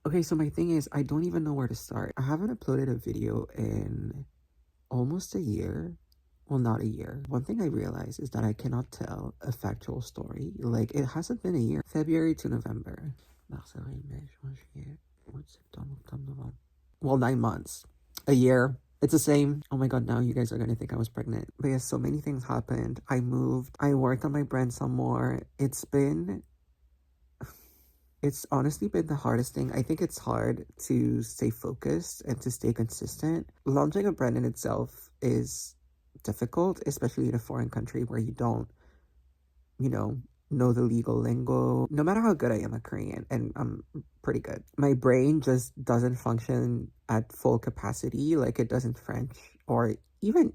Okay, so my thing is, I don't even know where to start. I haven't uploaded a video in almost a year. Well, not a year. One thing I realized is that I cannot tell a factual story. Like, it hasn't been a year. February to November. Well, 9 months. A year. It's the same. Oh my god, now you guys are gonna think I was pregnant. But yeah, so many things happened. I moved. I worked on my brand some more. It's honestly been the hardest thing. I think it's hard to stay focused and to stay consistent. Launching a brand in itself is difficult, especially in a foreign country where you don't, know the legal lingo. No matter how good I am at Korean, and I'm pretty good, my brain just doesn't function at full capacity like it does in French or even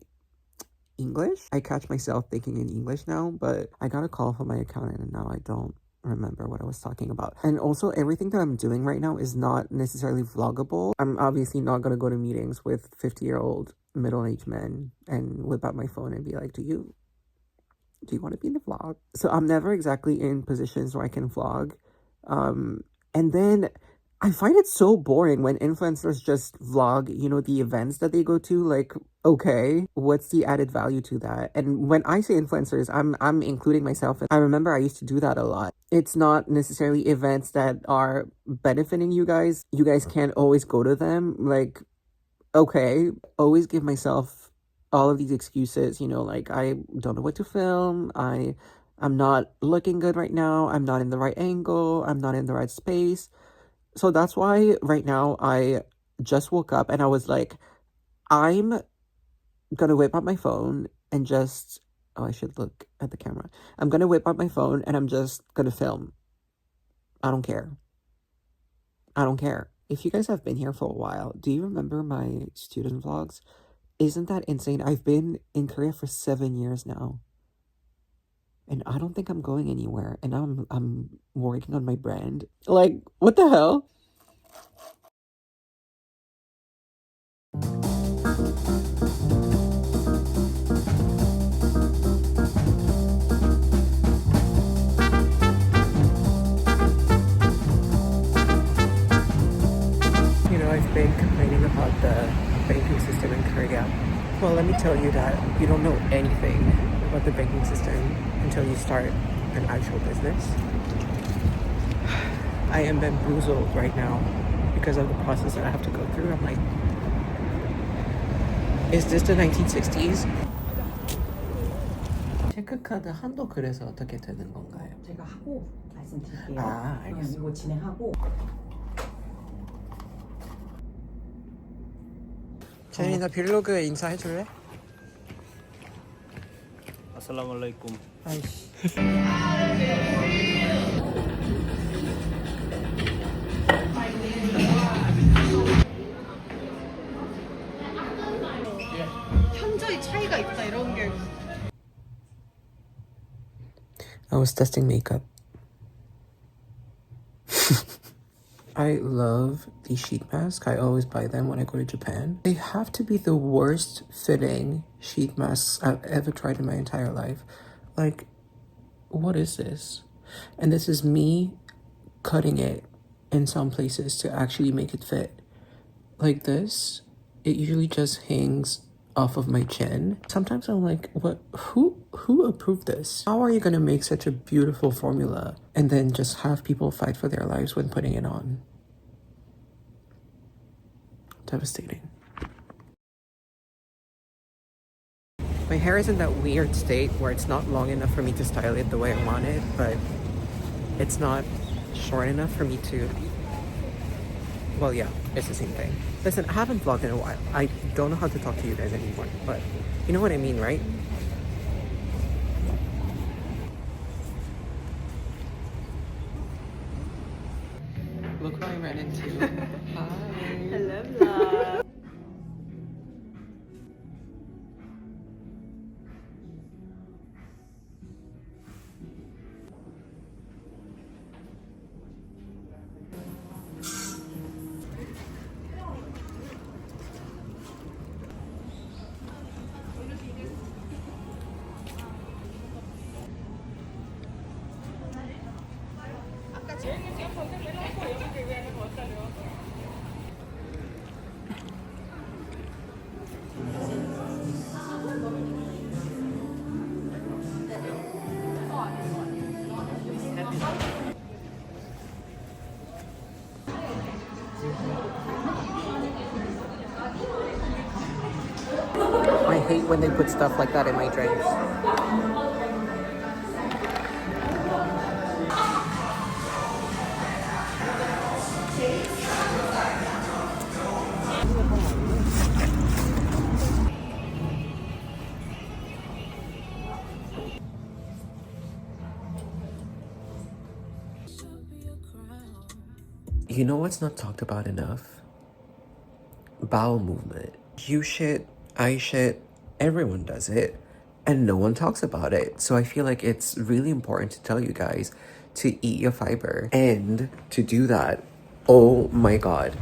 English. I catch myself thinking in English now, but I got a call from my accountant and now I don't remember what I was talking about. And also, everything that I'm doing right now is not necessarily vloggable. I'm obviously not going to go to meetings with 50-year-old middle-aged men and whip out my phone and be like, do you want to be in the vlog? So I'm never exactly in positions where I can vlog. And then I find it so boring when influencers just vlog, the events that they go to. Like, okay, what's the added value to that? And when I say influencers, I'm including myself. I remember I used to do that a lot. It's not necessarily events that are benefiting you guys. You guys can't always go to them. Like, okay, always give myself all of these excuses, like, I don't know what to film. I'm not looking good right now. I'm not in the right angle. I'm not in the right space. So that's why right now I just woke up and I was like, I'm gonna whip out my phone and just, oh, I should look at the camera. I'm gonna whip out my phone and I'm just gonna film. I don't care. I don't care. If you guys have been here for a while, do you remember my student vlogs? Isn't that insane? I've been in Korea for 7 years now. And I don't think I'm going anywhere. And now I'm working on my brand. Like, what the hell? I've been complaining about the banking system in Korea. Well, let me tell you that you don't know anything about the banking system until you start an actual business. I am bamboozled right now because of the process that I have to go through. I'm like, is this the 1960s? 체크카드 한도 그래서 어떻게 되는 건가요? 제가 하고 말씀드릴게요. 아, 알겠습니다. 이거 진행하고. 재민이 나 빌로그 인사해줄래? 아살라말라이쿰. 아이씨. 현저히 차이가 있다 이런 게. I was testing makeup. I love these sheet masks. I always buy them when I go to Japan. They have to be the worst fitting sheet masks I've ever tried in my entire life. Like, what is this? And this is me cutting it in some places to actually make it fit. Like this, it usually just hangs off of my chin. Sometimes I'm like, what? Who approved this? How are you gonna make such a beautiful formula and then just have people fight for their lives when putting it on? Devastating. My hair is in that weird state where it's not long enough for me to style it the way I want it, but it's not short enough for me to... Well, yeah, it's the same thing. Listen, I haven't vlogged in a while. I don't know how to talk to you guys anymore, but you know what I mean, right? Look who I ran into. Hi. Hello, love. 아까 제일 먼저 여기 그리는 거 같아요. hate when they put stuff like that in my drinks. You know what's not talked about enough? Bowel movement. You shit, I shit, everyone does it, and no one talks about it. So I feel like it's really important to tell you guys to eat your fiber. And to do that, oh my god.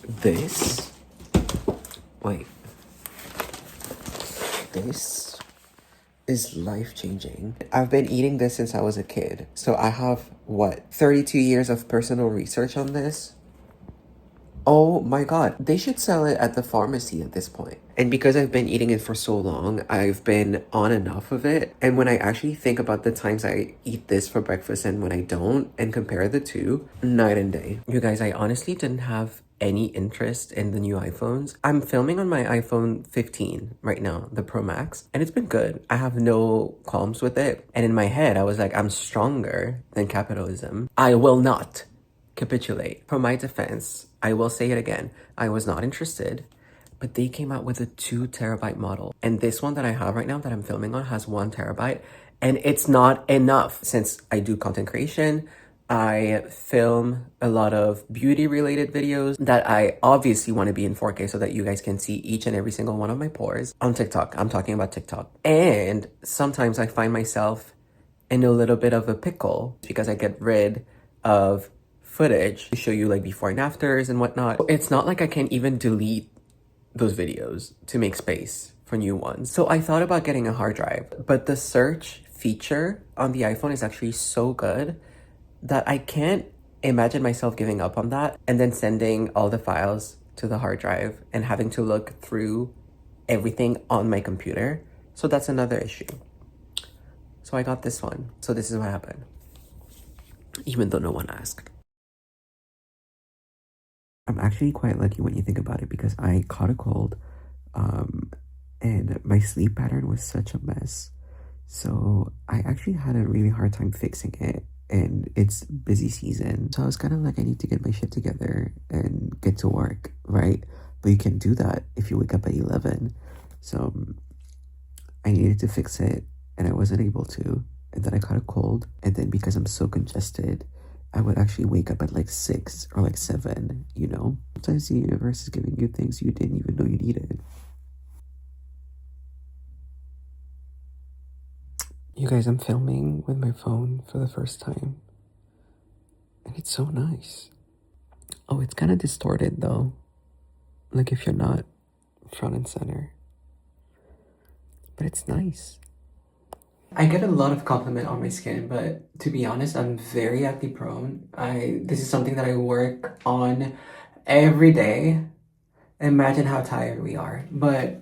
This, wait, this is life-changing. I've been eating this since I was a kid. So I have, what, 32 years of personal research on this? Oh my god, they should sell it at the pharmacy at this point. And because I've been eating it for so long, I've been on enough of it. And when I actually think about the times I eat this for breakfast and when I don't, and compare the two, night and day. You guys, I honestly didn't have any interest in the new iPhones. I'm filming on my iPhone 15 right now, the Pro Max, and it's been good. I have no qualms with it. And in my head, I was like, I'm stronger than capitalism. I will not capitulate. For my defense, I will say it again. I was not interested, but they came out with a 2 terabyte model. And this one that I have right now that I'm filming on has 1 terabyte, and it's not enough. Since I do content creation, I film a lot of beauty related videos that I obviously want to be in 4K so that you guys can see each and every single one of my pores. On TikTok, I'm talking about TikTok. And sometimes I find myself in a little bit of a pickle because I get rid of footage to show you like before and afters and whatnot. It's not like I can even delete those videos to make space for new ones. So I thought about getting a hard drive, but the search feature on the iPhone is actually so good that I can't imagine myself giving up on that and then sending all the files to the hard drive and having to look through everything on my computer. So that's another issue. So I got this one. So this is what happened, even though no one asked. I'm actually quite lucky when you think about it because I caught a cold and my sleep pattern was such a mess. So I actually had a really hard time fixing it, and it's busy season. So I was kind of like, I need to get my shit together and get to work, right? But you can't do that if you wake up at 11. So I needed to fix it and I wasn't able to. And then I caught a cold. And then because I'm so congested, I would actually wake up at like 6 or like 7, you know? Sometimes the universe is giving you things you didn't even know you needed. You guys, I'm filming with my phone for the first time. And it's so nice. Oh, it's kind of distorted though. Like if you're not front and center. But it's nice. I get a lot of compliment on my skin, but to be honest, I'm very acne prone. This is something that I work on every day. Imagine how tired we are. But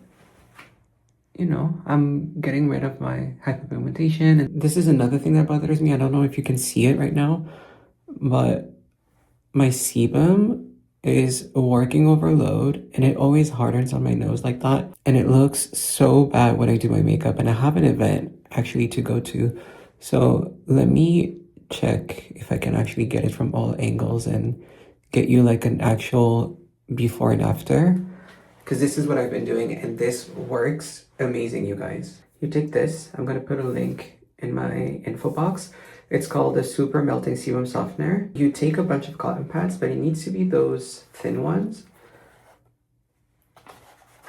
you know, I'm getting rid of my hyperpigmentation. And this is another thing that bothers me. I don't know if you can see it right now, but my sebum is working overload and it always hardens on my nose like that. And it looks so bad when I do my makeup. And I have an event actually to go to. So let me check if I can actually get it from all angles and get you like an actual before and after. Because this is what I've been doing and this works amazing, you guys. You take this, I'm gonna put a link in my info box. It's called the Super Melting Sebum Softener. You take a bunch of cotton pads, but it needs to be those thin ones.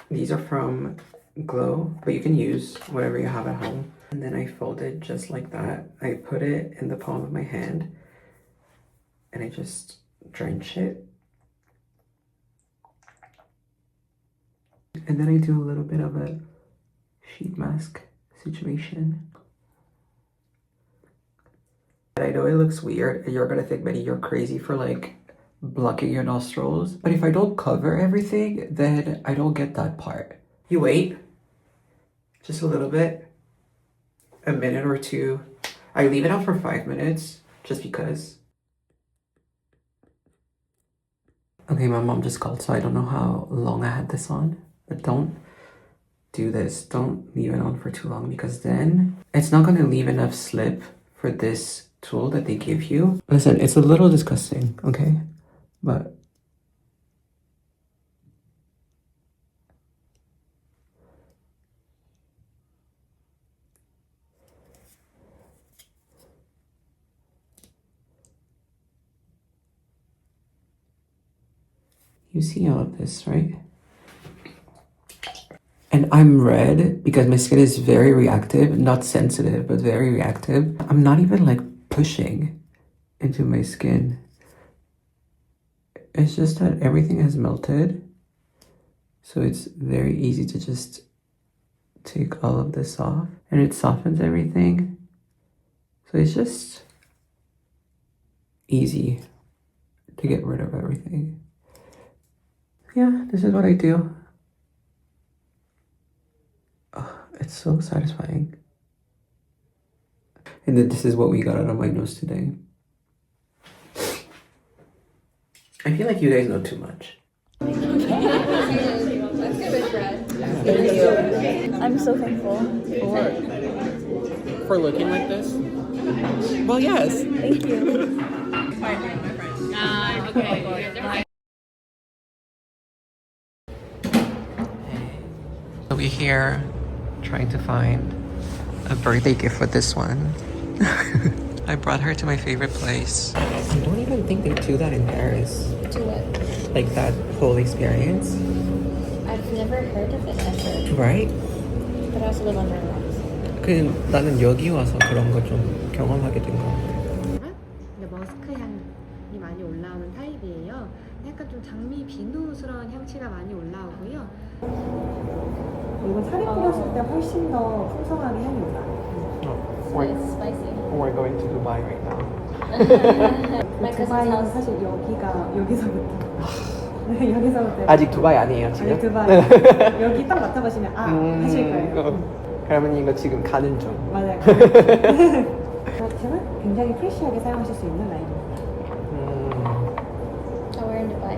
These are from Glow, but you can use whatever you have at home. And then I fold it just like that. I put it in the palm of my hand and I just drench it. And then I do a little bit of a sheet mask situation. I know it looks weird. You're gonna think, Betty, you're crazy for like blocking your nostrils. But if I don't cover everything, then I don't get that part. You wait just a little bit, a minute or two. I leave it out for 5 minutes just because. Okay, my mom just called, so I don't know how long I had this on, but don't do this. Don't leave it on for too long because then it's not going to leave enough slip for this tool that they give you. Listen, it's a little disgusting, okay? But you see all of this, right? And I'm red because my skin is very reactive, not sensitive, but very reactive. I'm not even like pushing into my skin. It's just that everything has melted. So it's very easy to just take all of this off. And it softens everything. So it's just easy to get rid of everything. Yeah, this is what I do. Oh, it's so satisfying. And then this is what we got out of my nose today. I feel like you guys know too much. I'm so thankful. For looking like this? Well, yes. Thank you. So we're here trying to find a birthday gift for this one. I brought her to my favorite place. I don't even think they do that in Paris. Do what? Like that whole experience. I've never heard of it ever. Right? But I also live under rocks. 나는 여기 와서 그런 거 좀 경험하게 된 것 같아. 머스크 향이 많이 올라오는 타입이에요. 약간 좀 장미 비누스러운 향취가 많이 올라오고요. 이건 살이 뿌렸을 때 훨씬 더 풍성하게 향이 올라요. So it's spicy. We're going to Dubai right now. My cousin's 두바이는 house. 사실 여기서부터 네, 여기서부터 아직 두바이 아니에요 지금? 아니, 두바이 여기 딱 맡아보시면 하실 거예요. 그러면 이거 지금 가는 중. 맞아요. 그렇지만 굉장히 프레시하게 사용하실 수 있는 라인입니다. Oh, we're in Dubai.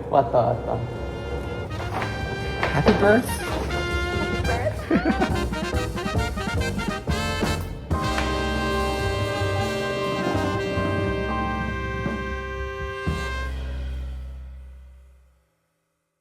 왔다. Happy birth.